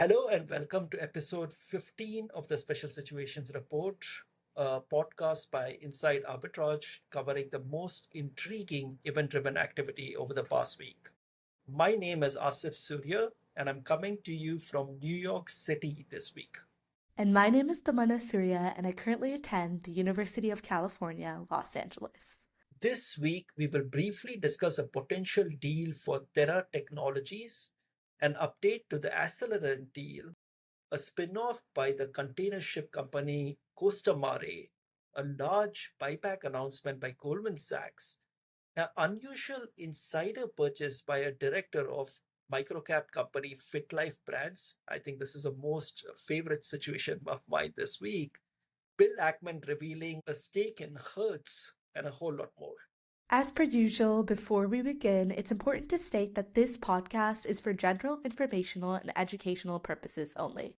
Hello and welcome to episode 15 of the Special Situations Report, a podcast by Inside Arbitrage covering the most intriguing event driven activity over the past week. My name is Asif Suria and I'm coming to you from New York City this week. And my name is Tamanna Suria, and I currently attend the University of California, Los Angeles. This week, we will briefly discuss a potential deal for Theratechnologies, an update to the Acelryin deal, a spin-off by the container ship company Costa Mare, a large buyback announcement by Goldman Sachs, an unusual insider purchase by a director of microcap company Fitlife Brands. I think this is a most favorite situation of mine this week. Bill Ackman revealing a stake in Hertz, and a whole lot more. As per usual, before we begin, it's important to state that this podcast is for general informational and educational purposes only.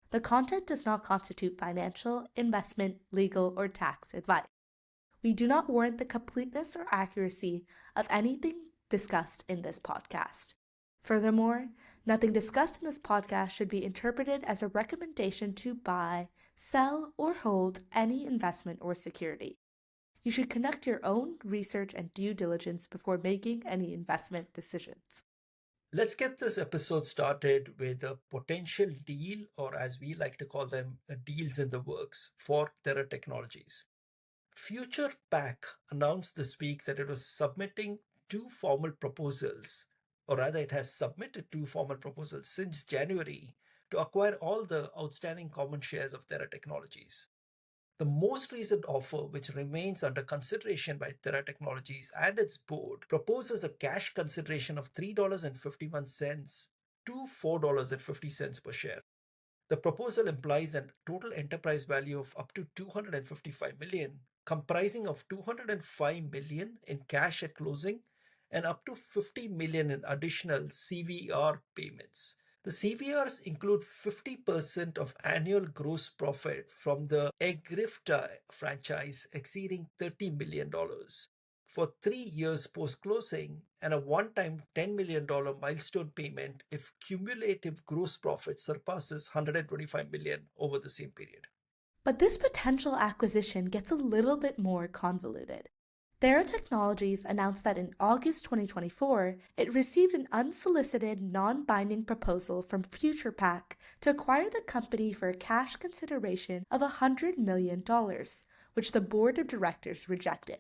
The content does not constitute financial, investment, legal, or tax advice. We do not warrant the completeness or accuracy of anything discussed in this podcast. Furthermore, nothing discussed in this podcast should be interpreted as a recommendation to buy, sell, or hold any investment or security. You should conduct your own research and due diligence before making any investment decisions. Let's get this episode started with a potential deal, or as we like to call them, deals in the works for Theratechnologies. Future Pak announced this week that it was submitting two formal proposals, or rather, it has submitted two formal proposals since January to acquire all the outstanding common shares of Theratechnologies. The most recent offer, which remains under consideration by Theratechnologies and its board, proposes a cash consideration of $3.51 to $4.50 per share. The proposal implies a total enterprise value of up to $255 million, comprising of $205 million in cash at closing and up to $50 million in additional CVR payments. The CVRs include 50% of annual gross profit from the Egrifta franchise exceeding $30 million for 3 years post-closing and a one-time $10 million milestone payment if cumulative gross profit surpasses $125 million over the same period. But this potential acquisition gets a little bit more convoluted. Theratechnologies announced that in August 2024, it received an unsolicited, non-binding proposal from Future Pak to acquire the company for a cash consideration of $100 million, which the board of directors rejected.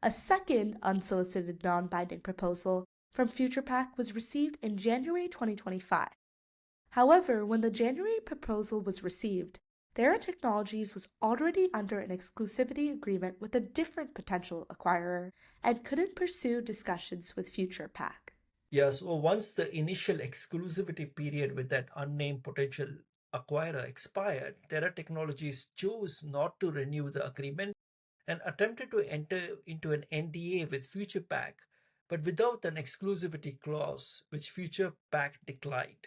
A second unsolicited, non-binding proposal from Future Pak was received in January 2025. However, when the January proposal was received, Theratechnologies was already under an exclusivity agreement with a different potential acquirer and couldn't pursue discussions with Future Pak. Yeah, so once the initial exclusivity period with that unnamed potential acquirer expired, Theratechnologies chose not to renew the agreement and attempted to enter into an NDA with Future Pak, but without an exclusivity clause, which Future Pak declined.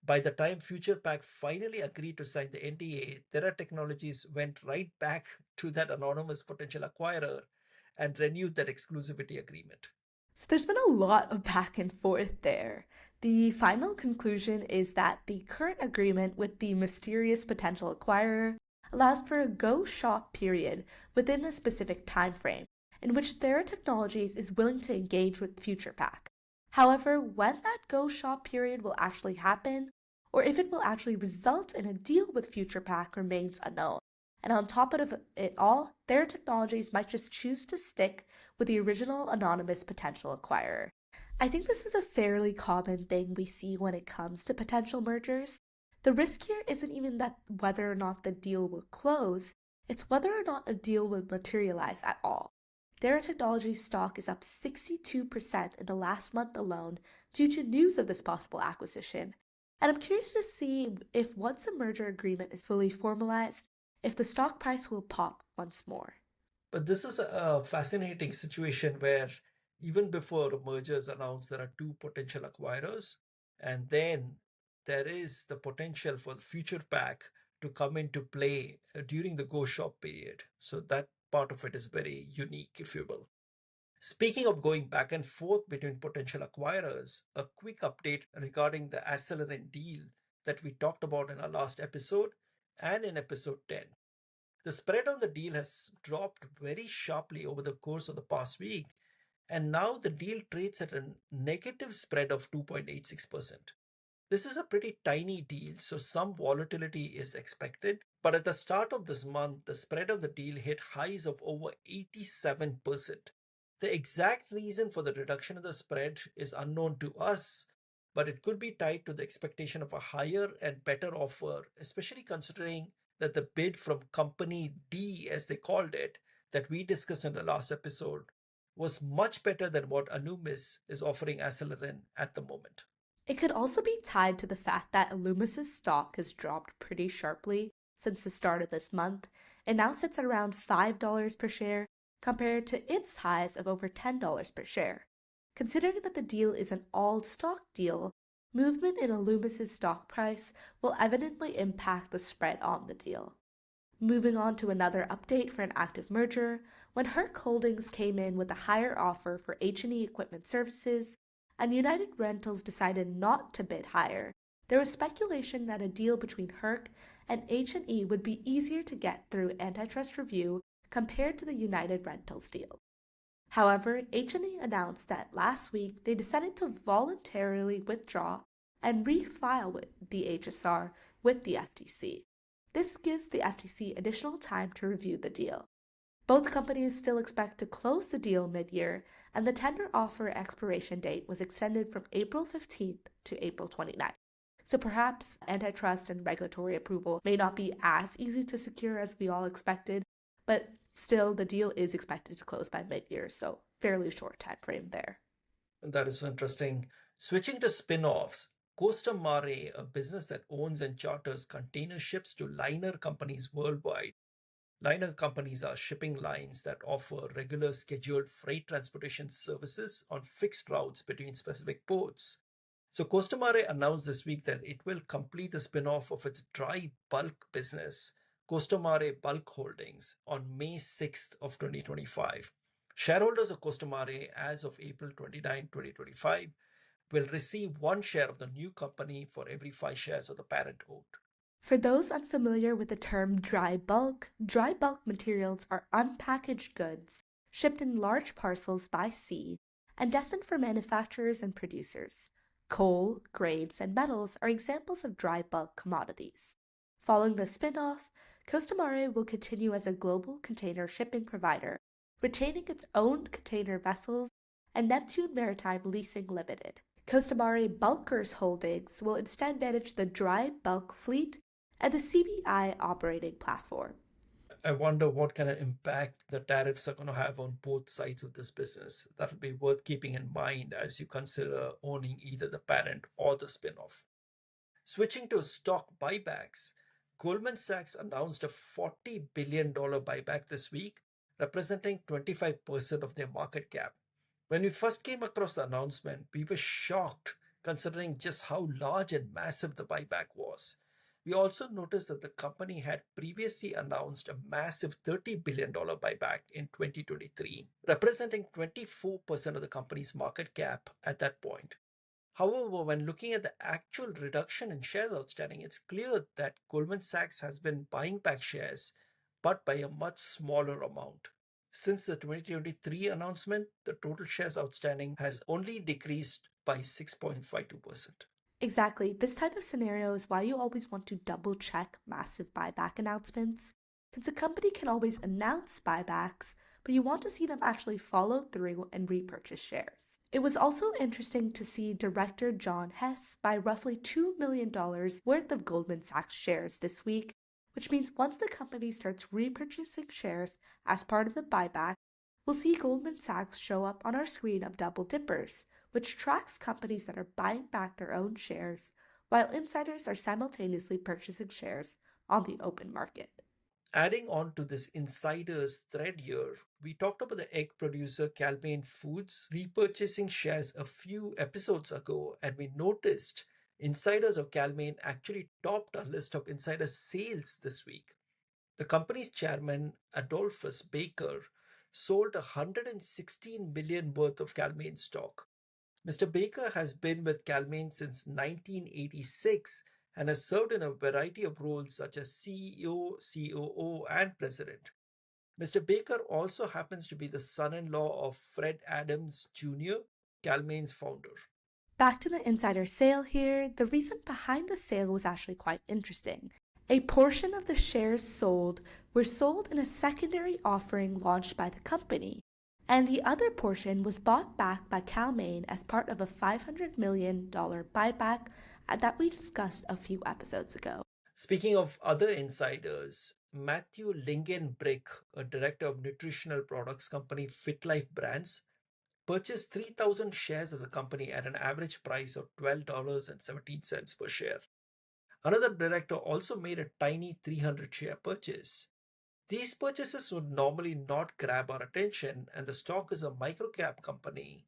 By the time Future Pak finally agreed to sign the NDA, Theratechnologies went right back to that anonymous potential acquirer and renewed that exclusivity agreement. So there's been a lot of back and forth there. The final conclusion is that the current agreement with the mysterious potential acquirer allows for a go shop period within a specific time frame in which Theratechnologies is willing to engage with Future Pak. However, when that go shop period will actually happen, or if it will actually result in a deal with Future Pak, remains unknown. And on top of it all, Theratechnologies might just choose to stick with the original anonymous potential acquirer. I think this is a fairly common thing we see when it comes to potential mergers. The risk here isn't even that whether or not the deal will close, it's whether or not a deal will materialize at all. Theratechnologies stock is up 62% in the last month alone due to news of this possible acquisition. And I'm curious to see if once a merger agreement is fully formalized, if the stock price will pop once more. But this is a fascinating situation where even before a merger is announced, there are two potential acquirers, and then there is the potential for the Future Pak to come into play during the go shop period. So that part of it is very unique, if you will. Speaking of going back and forth between potential acquirers, a quick update regarding the Acelryin deal that we talked about in our last episode and in episode 10. The spread on the deal has dropped very sharply over the course of the past week, and now the deal trades at a negative spread of 2.86%. This is a pretty tiny deal, so some volatility is expected. But at the start of this month, the spread of the deal hit highs of over 87%. The exact reason for the reduction of the spread is unknown to us, but it could be tied to the expectation of a higher and better offer, especially considering that the bid from Company D, as they called it, that we discussed in the last episode, was much better than what Alumis is offering Acelryin at the moment. It could also be tied to the fact that Alumis' stock has dropped pretty sharply since the start of this month and now sits at around $5 per share compared to its highs of over $10 per share. Considering that the deal is an all-stock deal, movement in Alumis' stock price will evidently impact the spread on the deal. Moving on to another update for an active merger, when Hertz Holdings came in with a higher offer for H&E Equipment Services, and United Rentals decided not to bid higher, there was speculation that a deal between Hertz and H&E would be easier to get through antitrust review compared to the United Rentals deal. However, H&E announced that last week they decided to voluntarily withdraw and refile the HSR with the FTC. This gives the FTC additional time to review the deal. Both companies still expect to close the deal mid-year, and the tender offer expiration date was extended from April 15th to April 29th. So perhaps antitrust and regulatory approval may not be as easy to secure as we all expected, but still the deal is expected to close by mid-year, so fairly short time frame there. That is so interesting. Switching to spin-offs, Costa Mare, a business that owns and charters container ships to liner companies worldwide. Liner companies are shipping lines that offer regular scheduled freight transportation services on fixed routes between specific ports. So Costa Mare announced this week that it will complete the spin-off of its dry bulk business, Costa Mare Bulk Holdings, on May 6th of 2025. Shareholders of Costa Mare as of April 29, 2025 will receive one share of the new company for every 5 shares of the parent owned. For those unfamiliar with the term dry bulk materials are unpackaged goods shipped in large parcels by sea and destined for manufacturers and producers. Coal, grains, and metals are examples of dry bulk commodities. Following the spin-off, Costa Mare will continue as a global container shipping provider, retaining its own container vessels and Neptune Maritime Leasing Limited. Costa Mare Bulkers Holdings will instead manage the dry bulk fleet and the CBI operating platform. I wonder what kind of impact the tariffs are going to have on both sides of this business. That would be worth keeping in mind as you consider owning either the parent or the spin-off. Switching to stock buybacks, Goldman Sachs announced a $40 billion buyback this week, representing 25% of their market cap. When we first came across the announcement, we were shocked considering just how large and massive the buyback was. We also noticed that the company had previously announced a massive $30 billion buyback in 2023, representing 24% of the company's market cap at that point. However, when looking at the actual reduction in shares outstanding, it's clear that Goldman Sachs has been buying back shares, but by a much smaller amount. Since the 2023 announcement, the total shares outstanding has only decreased by 6.52%. Exactly. This type of scenario is why you always want to double check massive buyback announcements, since a company can always announce buybacks, but you want to see them actually follow through and repurchase shares. It was also interesting to see director John Hess buy roughly $2 million worth of Goldman Sachs shares this week, which means once the company starts repurchasing shares as part of the buyback, we'll see Goldman Sachs show up on our screen of double dippers, which tracks companies that are buying back their own shares, while insiders are simultaneously purchasing shares on the open market. Adding on to this insiders thread here, we talked about the egg producer Calmaine Foods repurchasing shares a few episodes ago, and we noticed insiders of Calmaine actually topped our list of insider sales this week. The company's chairman, Adolphus Baker, sold $116 million worth of Calmaine stock. Mr. Baker has been with Calmaine since 1986 and has served in a variety of roles such as CEO, COO, and president. Mr. Baker also happens to be the son in law of Fred Adams Jr., Calmain's founder. Back to the insider sale here, the reason behind the sale was actually quite interesting. A portion of the shares sold were sold in a secondary offering launched by the company, and the other portion was bought back by Calmain as part of a $500 million buyback that we discussed a few episodes ago. Speaking of other insiders, Matthew Lingenbrick, a director of nutritional products company Fitlife Brands, purchased 3,000 shares of the company at an average price of $12.17 per share. Another director also made a tiny 300 share purchase. These purchases would normally not grab our attention, and the stock is a microcap company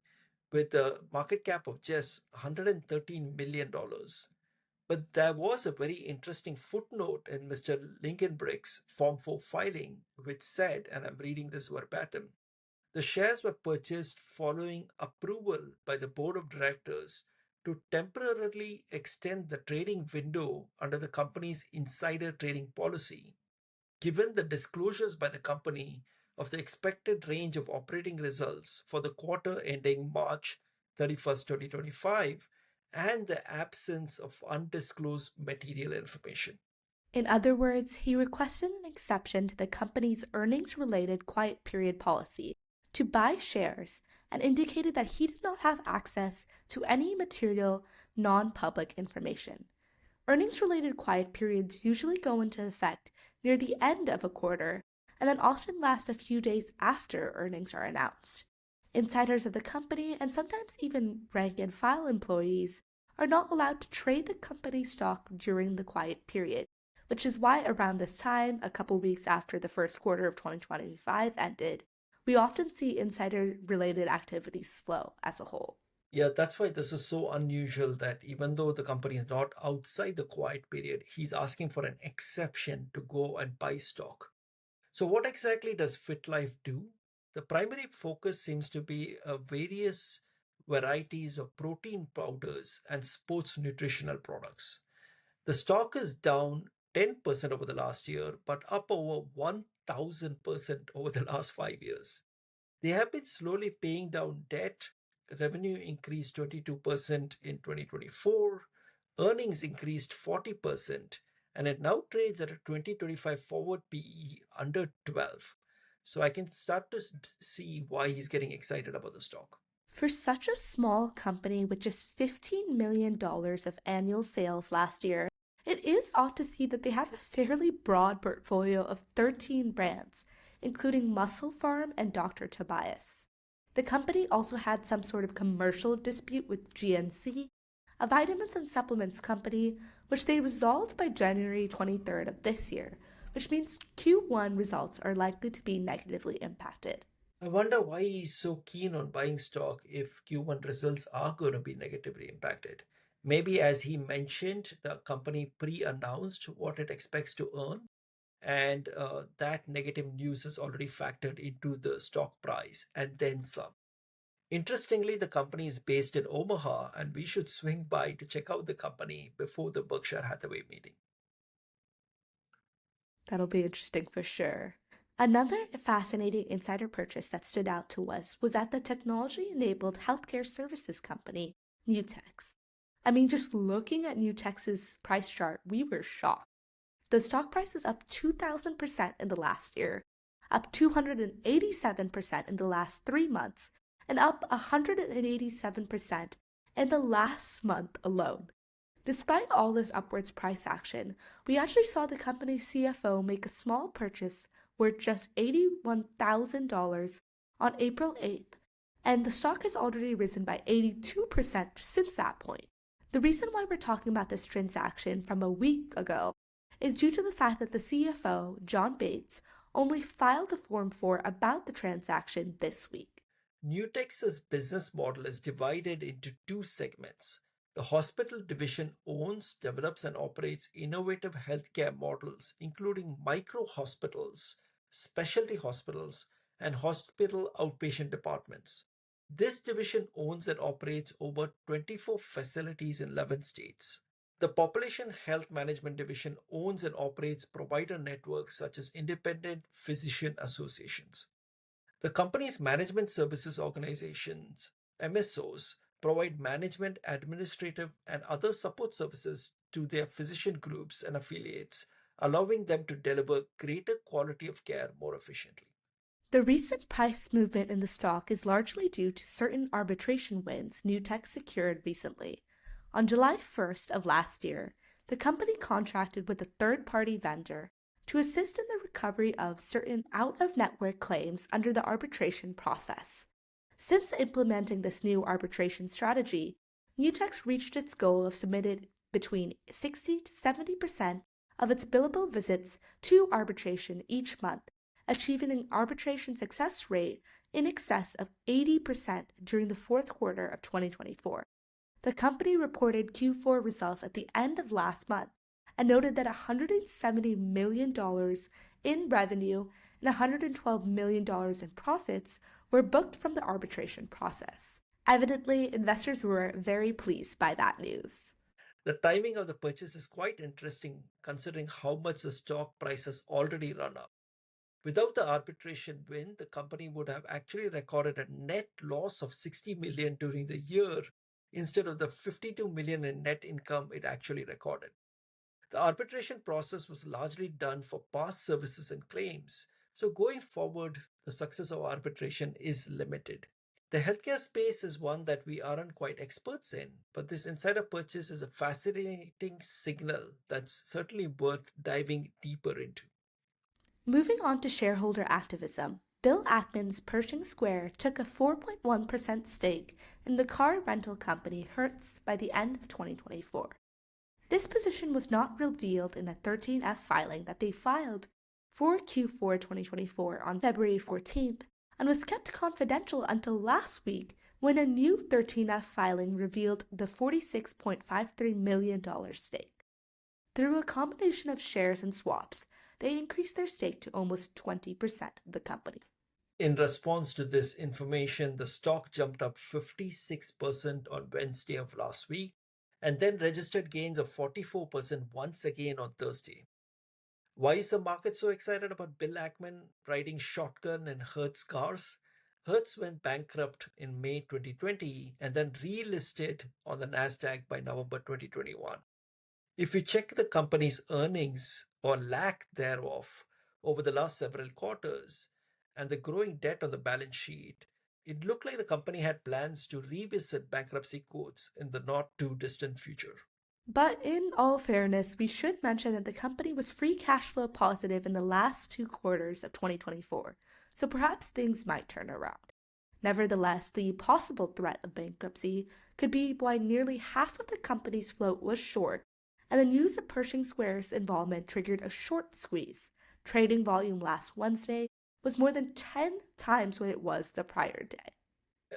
with a market cap of just $113 million. But there was a very interesting footnote in Mr. Lincolnbrick's Form 4 filing, which said, and I'm reading this verbatim, the shares were purchased following approval by the board of directors to temporarily extend the trading window under the company's insider trading policy. Given the disclosures by the company of the expected range of operating results for the quarter ending March 31st, 2025, and the absence of undisclosed material information. In other words, he requested an exception to the company's earnings related quiet period policy to buy shares and indicated that he did not have access to any material, non public information. Earnings related quiet periods usually go into effect near the end of a quarter and then often last a few days after earnings are announced. Insiders of the company and sometimes even rank and file employees are not allowed to trade the company's stock during the quiet period, which is why around this time, a couple weeks after the first quarter of 2025 ended, we often see insider related activities slow as a whole. Yeah, that's why this is so unusual that even though the company is not outside the quiet period, he's asking for an exception to go and buy stock. So, what exactly does Fitlife do? The primary focus seems to be various varieties of protein powders and sports nutritional products. The stock is down 10% over the last year, but up over 1,000% over the last 5 years. They have been slowly paying down debt. Revenue increased 22% in 2024, earnings increased 40%, and it now trades at a 2025 forward PE under 12. So I can start to see why he's getting excited about the stock. For such a small company with just $15 million of annual sales last year, it is odd to see that they have a fairly broad portfolio of 13 brands, including Muscle Farm and Dr. Tobias. The company also had some sort of commercial dispute with GNC, a vitamins and supplements company, which they resolved by January 23rd of this year, which means Q1 results are likely to be negatively impacted. I wonder why he's so keen on buying stock if Q1 results are going to be negatively impacted. Maybe, as he mentioned, the company pre announced what it expects to earn, and that negative news is already factored into the stock price and then some. Interestingly, the company is based in Omaha, and we should swing by to check out the company before the Berkshire Hathaway meeting. That'll be interesting for sure. Another fascinating insider purchase that stood out to us was at the technology enabled healthcare services company, Nutex. I mean, just looking at Nutex's price chart, we were shocked. The stock price is up 2,000% in the last year, up 287% in the last 3 months, and up 187% in the last month alone. Despite all this upwards price action, we actually saw the company's CFO make a small purchase worth just $81,000 on April 8th, and the stock has already risen by 82% since that point. The reason why we're talking about this transaction from a week ago is due to the fact that the CFO, John Bates, only filed the Form 4 about the transaction this week. Nutex's business model is divided into two segments. The hospital division owns, develops, and operates innovative healthcare models, including micro hospitals, specialty hospitals, and hospital outpatient departments. This division owns and operates over 24 facilities in 11 states. The Population Health Management Division owns and operates provider networks such as independent physician associations. The company's management services organizations, MSOs, provide management, administrative, and other support services to their physician groups and affiliates, allowing them to deliver greater quality of care more efficiently. The recent price movement in the stock is largely due to certain arbitration wins Nutex secured recently. On July 1st of last year, the company contracted with a third-party vendor to assist in the recovery of certain out-of-network claims under the arbitration process. Since implementing this new arbitration strategy, Nutex reached its goal of submitting between 60 to 70% of its billable visits to arbitration each month, achieving an arbitration success rate in excess of 80% during the fourth quarter of 2024. The company reported Q4 results at the end of last month and noted that $170 million in revenue and $112 million in profits were booked from the arbitration process. Evidently, investors were very pleased by that news. The timing of the purchase is quite interesting considering how much the stock price has already run up. Without the arbitration win, the company would have actually recorded a net loss of $60 million during the year instead of the $52 million in net income it actually recorded. The arbitration process was largely done for past services and claims, so going forward, the success of arbitration is limited. The healthcare space is one that we aren't quite experts in, but this insider purchase is a fascinating signal that's certainly worth diving deeper into. Moving on to shareholder activism, Bill Ackman's Pershing Square took a 4.1% stake in the car rental company Hertz by the end of 2024. This position was not revealed in the 13F filing that they filed for Q4 2024 on February 14th and was kept confidential until last week when a new 13F filing revealed the $46.53 million stake. Through a combination of shares and swaps, they increased their stake to almost 20% of the company. In response to this information, the stock jumped up 56% on Wednesday of last week and then registered gains of 44% once again on Thursday. Why is the market so excited about Bill Ackman riding shotgun in Hertz cars? Hertz went bankrupt in May 2020 and then relisted on the Nasdaq by November 2021. If you check the company's earnings or lack thereof over the last several quarters and the growing debt on the balance sheet, it looked like the company had plans to revisit bankruptcy courts in the not too distant future. But in all fairness, we should mention that the company was free cash flow positive in the last 2 quarters of 2024, so perhaps things might turn around. Nevertheless, the possible threat of bankruptcy could be why nearly half of the company's float was short, and the news of Pershing Square's involvement triggered a short squeeze. Trading volume last Wednesday was more than 10 times what it was the prior day.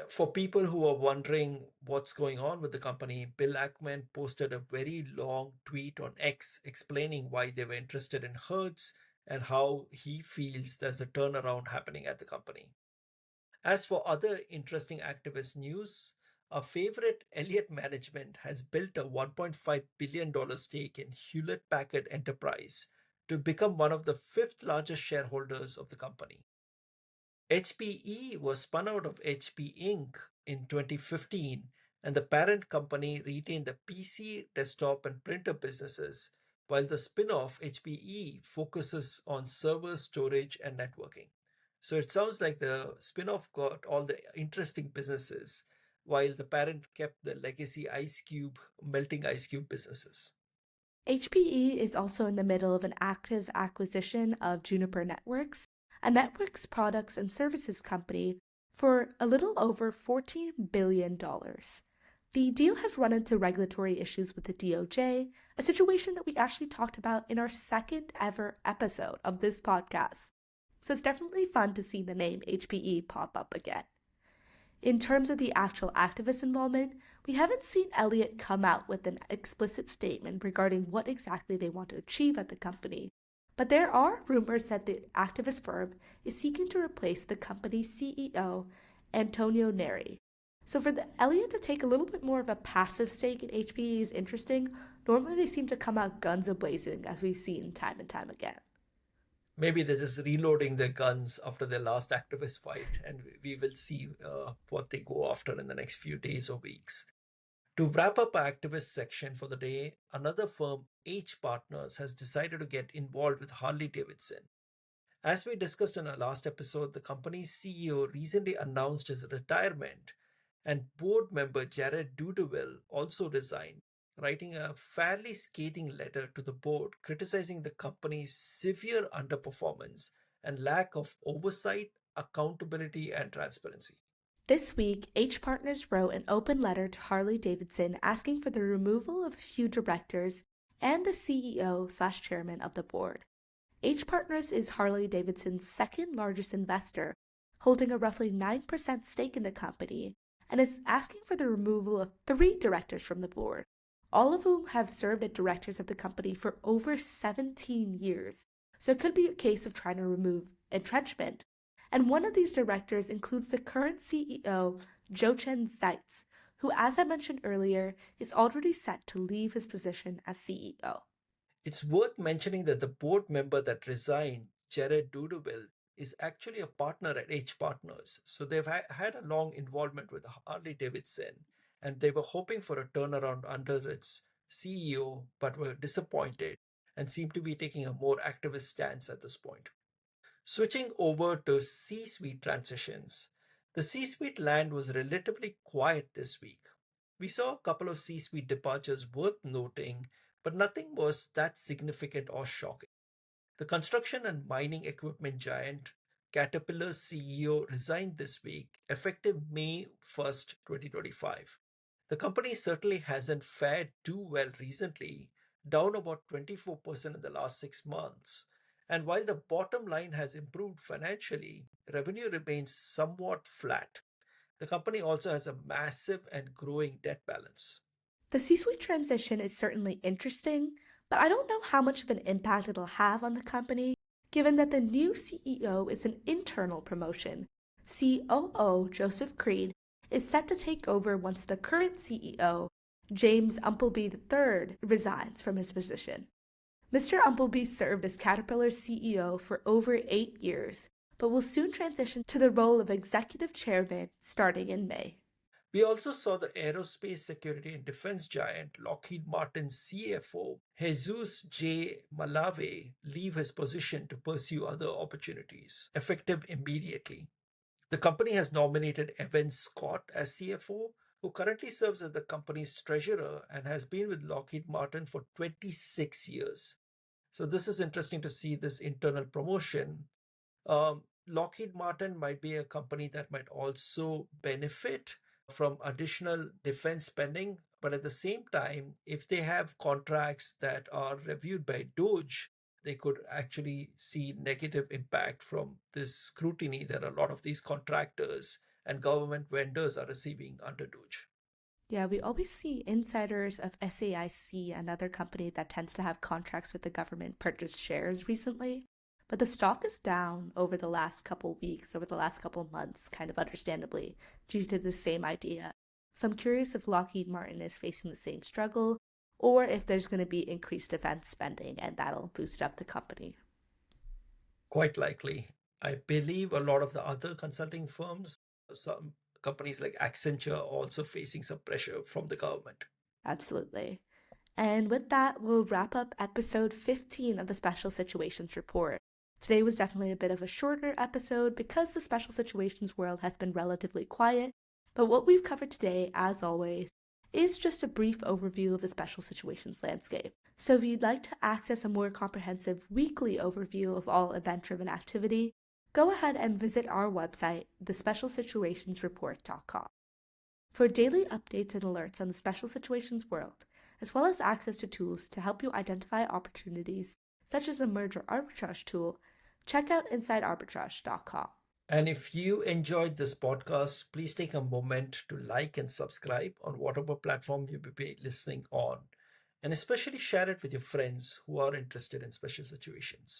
For people who are wondering what's going on with the company, Bill Ackman posted a very long tweet on X explaining why they were interested in Hertz and how he feels there's a turnaround happening at the company. As for other interesting activist news, our favorite Elliott Management has built a $1.5 billion stake in Hewlett Packard Enterprise to become one of the fifth largest shareholders of the company. HPE was spun out of HP Inc. in 2015, and the parent company retained the PC, desktop, and printer businesses, while the spin-off HPE focuses on server storage and networking. So it sounds like the spin-off got all the interesting businesses, while the parent kept the legacy melting ice cube businesses. HPE is also in the middle of an active acquisition of Juniper Networks, a networks products and services company, for a little over $14 billion. The deal has run into regulatory issues with the DOJ, a situation that we actually talked about in our second ever episode of this podcast. So it's definitely fun to see the name HPE pop up again. In terms of the actual activist involvement, we haven't seen Elliott come out with an explicit statement regarding what exactly they want to achieve at the company, but there are rumors that the activist firm is seeking to replace the company's CEO, Antonio Neri. So for the Elliott to take a little bit more of a passive stake in HPE is interesting. Normally they seem to come out guns a-blazing, as we've seen time and time again. Maybe they're just reloading their guns after their last activist fight, and we will see what they go after in the next few days or weeks. To wrap up our activist section for the day, another firm, H Partners, has decided to get involved with Harley-Davidson. As we discussed in our last episode, the company's CEO recently announced his retirement, and board member Jared Dudeville also resigned, writing a fairly scathing letter to the board criticizing the company's severe underperformance and lack of oversight, accountability, and transparency. This week, H Partners wrote an open letter to Harley-Davidson asking for the removal of a few directors and the CEO/chairman of the board. H Partners is Harley-Davidson's second largest investor, holding a roughly 9% stake in the company, and is asking for the removal of 3 directors from the board, all of whom have served as directors of the company for over 17 years. So it could be a case of trying to remove entrenchment. And one of these directors includes the current CEO, Jochen Zeitz, who, as I mentioned earlier, is already set to leave his position as CEO. It's worth mentioning that the board member that resigned, Jared Dudeville, is actually a partner at H Partners. So they've had a long involvement with Harley Davidson, and they were hoping for a turnaround under its CEO, but were disappointed and seem to be taking a more activist stance at this point. Switching over to C suite transitions, the C suite land was relatively quiet this week. We saw a couple of C suite departures worth noting, but nothing was that significant or shocking. The construction and mining equipment giant Caterpillar's CEO resigned this week, effective May 1st, 2025. The company certainly hasn't fared too well recently, down about 24% in the last 6 months. And while the bottom line has improved financially, revenue remains somewhat flat. The company also has a massive and growing debt balance. The C-suite transition is certainly interesting, but I don't know how much of an impact it'll have on the company, given that the new CEO is an internal promotion. COO Joseph Creed is set to take over once the current CEO, James Umpleby III, resigns from his position. Mr. Umpleby served as Caterpillar's CEO for over 8 years, but will soon transition to the role of executive chairman starting in May. We also saw the aerospace security and defense giant Lockheed Martin's CFO, Jesus J. Malave, leave his position to pursue other opportunities, effective immediately. The company has nominated Evan Scott as CFO, who currently serves as the company's treasurer and has been with Lockheed Martin for 26 years. So this is interesting to see this internal promotion. Lockheed Martin might be a company that might also benefit from additional defense spending, but at the same time, if they have contracts that are reviewed by DOGE, they could actually see negative impact from this scrutiny that a lot of these contractors and government vendors are receiving under DOGE. Yeah, we always see insiders of SAIC, another company that tends to have contracts with the government, purchase shares recently. But the stock is down over the last couple weeks, over the last couple months, kind of understandably, due to the same idea. So I'm curious if Lockheed Martin is facing the same struggle, or if there's going to be increased defense spending and that'll boost up the company. Quite likely. I believe a lot of the other consulting firms, some companies like Accenture, are also facing some pressure from the government. Absolutely. And with that, we'll wrap up episode 15 of the Special Situations Report. Today was definitely a bit of a shorter episode because the special situations world has been relatively quiet, but what we've covered today, as always, is just a brief overview of the special situations landscape. So if you'd like to access a more comprehensive weekly overview of all event-driven activity, go ahead and visit our website, thespecialsituationsreport.com. For daily updates and alerts on the special situations world, as well as access to tools to help you identify opportunities, such as the merger arbitrage tool, check out insidearbitrage.com. And if you enjoyed this podcast, please take a moment to like and subscribe on whatever platform you may be listening on, and especially share it with your friends who are interested in special situations.